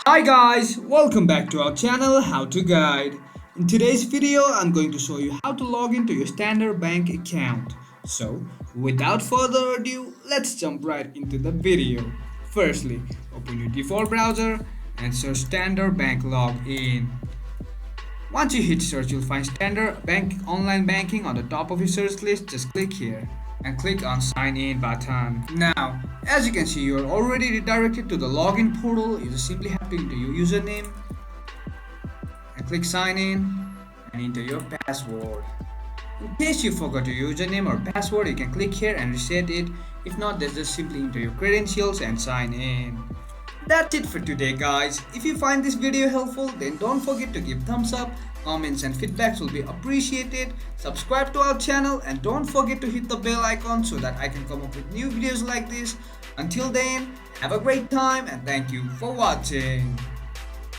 Hi guys, welcome back to our channel How to Guide. In today's video, I'm going to show you how to log into your Standard Bank account. So, without further ado, let's jump right into the video. Firstly, open your default browser and search Standard Bank Login. Once you hit search, you'll find Standard Bank Online Banking on the top of your search list. Just click here and click on Sign In button. Now, as you can see, you are already redirected to the login portal. You just simply have to enter your username and click Sign In and enter your password. In case you forgot your username or password, you can click here and reset it. If not, then just simply enter your credentials and sign in. That's it for today, guys. If you find this video helpful, then don't forget to give thumbs up. Comments and feedbacks will be appreciated. Subscribe to our channel and don't forget to hit the bell icon so that I can come up with new videos like this. Until then, have a great time and thank you for watching.